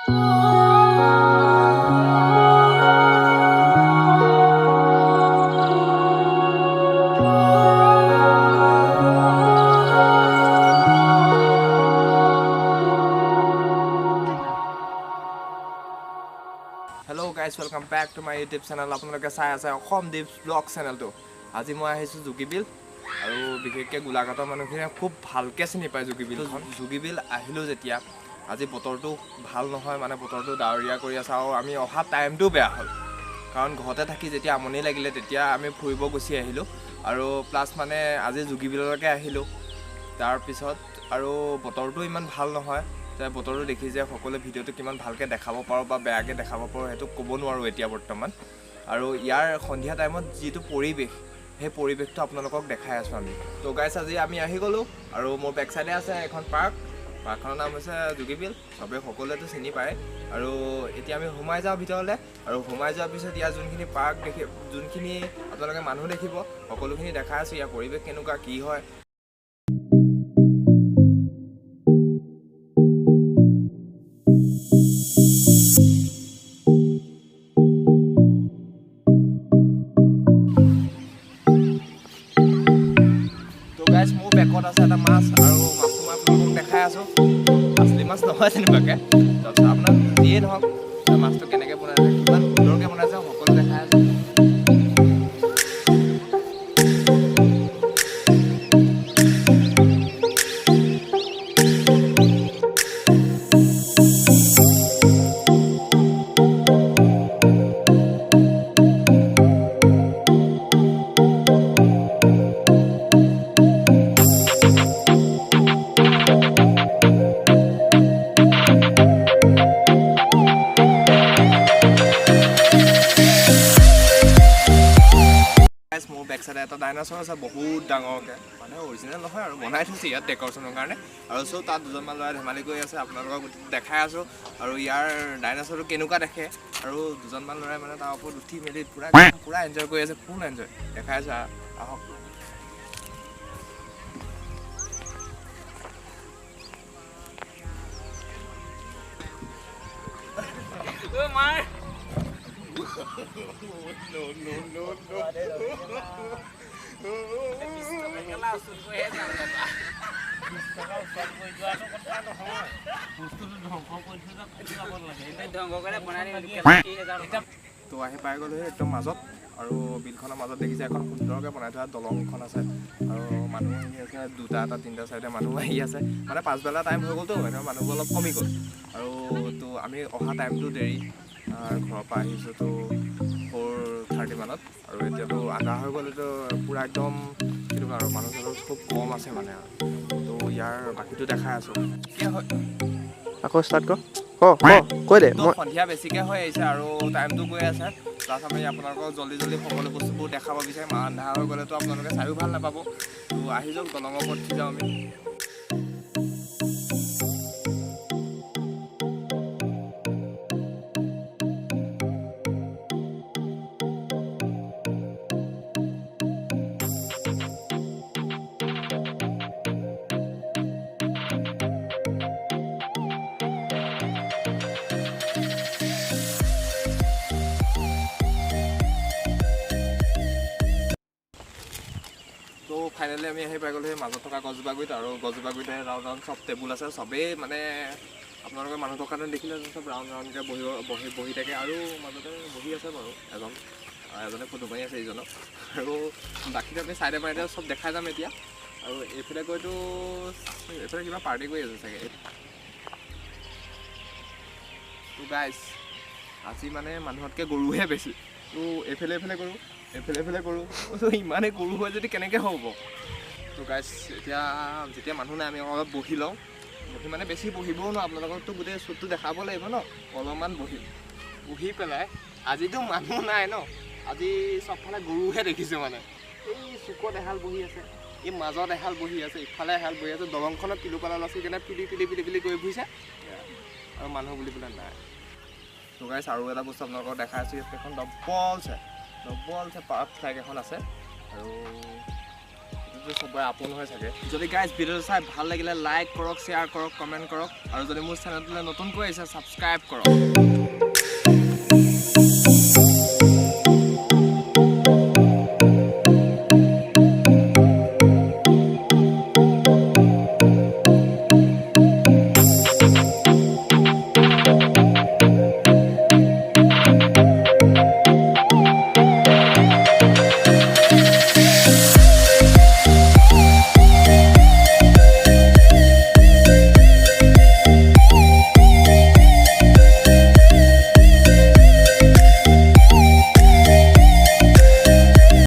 Hello guys, welcome back to my YouTube channel. আপোনালোকে চাই আছে অসম দ্বীপ ব্লগ চেনেলটো। আজি মই আহিছোঁ জুগীবিল আৰু বিশেষকৈ গোলাঘাটৰ মানুহখিনিয়ে খুব ভালকৈ চিনি পায় জুগীবিলখন। জুগীবিল আহিলোঁ যেতিয়া আজি বতৰটো ভাল নহয়, মানে বতৰটো ডাৱৰীয়া কৰি আছে আৰু আমি অহা টাইমটো বেয়া হ'ল, কাৰণ ঘৰতে থাকি যেতিয়া আমনি লাগিলে তেতিয়া আমি ফুৰিব গুচি আহিলোঁ আৰু প্লাছ মানে আজি জুগীবিললৈকে আহিলোঁ। তাৰপিছত আৰু বতৰটো ইমান ভাল নহয়, বতৰটো দেখি যে সকলোৱে ভিডিঅ'টো কিমান ভালকৈ দেখাব পাৰোঁ বা বেয়াকৈ দেখাব পাৰোঁ সেইটো ক'ব নোৱাৰোঁ এতিয়া বৰ্তমান। আৰু ইয়াৰ সন্ধিয়া টাইমত যিটো পৰিৱেশ, সেই পৰিৱেশটো আপোনালোকক দেখাই আছোঁ আমি। তো গাইছ আজি আমি আহি গ'লোঁ আৰু মোৰ বেক চাইডে আছে এখন পাৰ্কখনৰ নাম হৈছে জুগীবিল, চবেই সকলোৱেতো চিনি পায়। আৰু এতিয়া আমি সোমাই যাওঁ ভিতৰলৈ আৰু সোমাই যোৱাৰ পিছত ইয়াৰ যোনখিনি পাৰ্ক যোনখিনি আপোনালোকে মানুহ দেখিব সকলোখিনি দেখাই আছোঁ, ইয়াৰ পৰিৱেশ কেনেকুৱা কি হয়। মোৰ বেকত আছে এটা মাছ আৰু মাছটো মই আপোনালোকক দেখাই আছোঁ। আচলি মাছ নহয় তেনেকুৱাকৈ, তাৰপিছত আপোনাক যিয়ে নহওক মাছটো কেনেকৈ বনাইছে, কিমান সুন্দৰকৈ বনাইছে সকলো দেখাই আছোঁ। মোৰ বেক চাইডে এটা ডাইনাছৰ আছে বহুত ডাঙৰকৈ, মানে অৰিজিনেল নহয় আৰু বনাই থৈছে ইয়াত ডেক'ৰেশ্যনৰ কাৰণে। আৰু চ' তাত দুজনমান ল'ৰাই ধেমালি কৰি আছে, আপোনালোকক দেখাই আছোঁ। আৰু ইয়াৰ ডাইনাছৰটো কেনেকুৱা দেখে আৰু দুজনমান ল'ৰাই মানে তাৰ ওপৰত উঠি মেলি পূৰা এনজয় কৰি আছে, ফুল এনজয় দেখাই আছোঁ। আহক তো আহি পাই গ'লোহি একদম মাজত, আৰু বিলখনৰ মাজত দেখিছে এখন সুন্দৰকৈ বনাই থোৱা দলংখন আছে আৰু মানুহ আহি আছে, দুটা এটা তিনিটা চাৰিটা মানুহ আহি আছে। মানে পাছবেলা টাইম হৈ গ'লতো, এনেও মানুহবোৰ অলপ কমি গ'ল। আৰু তো আমি অহা টাইমটো দেৰি, ঘৰৰ পৰা আহিছোঁ তো 4:30 মানত, আৰু এতিয়াতো আন্ধাৰ হৈ গ'ল। এইটো পূৰা একদম কেনেকুৱা আৰু মানুহ চানুহ খুব কম আছে মানে। আৰু তো ইয়াৰ বাকীটো দেখাই আছোঁ। কি হয় আকৌ ষ্টাৰ্ট কৈ দে। তো সন্ধিয়া বেছিকৈ হৈ আহিছে আৰু টাইমটো গৈ আছে, প্লাছ আমি আপোনালোকক জল্দি সকলো বস্তুবোৰ দেখাব বিচাৰিম। আন্ধাৰ হৈ গ'লেতো আপোনালোকে চায়ো ভাল নাপাব। তো আহি যাওক, দলঙৰ ওপৰত উঠি যাওঁ আমি। তো ফাইনেলি আমি আহি পাই গ'লো সেই মাজত থকা গছজোপা গুৰিত, আৰু গছজোপা গুৰিতে ৰাউণ্ড চব টেবুল আছে। চবেই মানে আপোনালোকে মানুহ থকাটো দেখিলে চব ৰাউণ্ডকৈ বহি থাকে, আৰু মাজতে বহি আছে বাৰু এজনে ফটো মাৰি আছে ইজনক। আৰু বাকীটো আমি চাইডে মাৰিতে চব দেখাই যাম এতিয়া। আৰু এইফালে গৈতো এইফালে কিবা পাৰ্টি কৰি আছে চাগে। তো গাইজ আজি মানে মানুহতকৈ গৰুহে বেছি। তো এইফালে কৰোঁ, এইফালে কৰোঁ, ইমানেই গৰু হয় যদি কেনেকৈ হ'ব। তো গাইজ এতিয়া যেতিয়া মানুহ নাই আমি অলপ বহি লওঁ, মানে বেছি বহিবও নোৱাৰোঁ, আপোনালোককতো গোটেই শ্বুটটো দেখাব লাগিব ন। অলপমান বহি পেলাই আজিতো মানুহ নাই ন, আজি চবফালে গৰুহে দেখিছোঁ। মানে এই চুকত এহাল বহি আছে, এই মাজত এহাল বহি আছে, ইফালে এহাল বহি আছে, দলংখনত পিলুপালা লচি কেনে পিলি কৰি ফুৰিছে, আৰু মানুহ বুলিবলৈ নাই। তো গাইছ আৰু এটা বস্তু আপোনালোকক দেখাই আছোঁ, ইয়াত এখন ডবল চে পাৱাৰ ফ্লাইট এখন আছে। আৰু যিহেতু চবৰে আপোন হৈ থাকে যদি গাইজ ভিডিঅ'টো চাই ভাল লাগিলে লাইক কৰক শ্বেয়াৰ কৰক কমেণ্ট কৰক আৰু যদি মোৰ চেনেলটোলৈ নতুনকৈ আহিছে ছাবস্ক্ৰাইব কৰক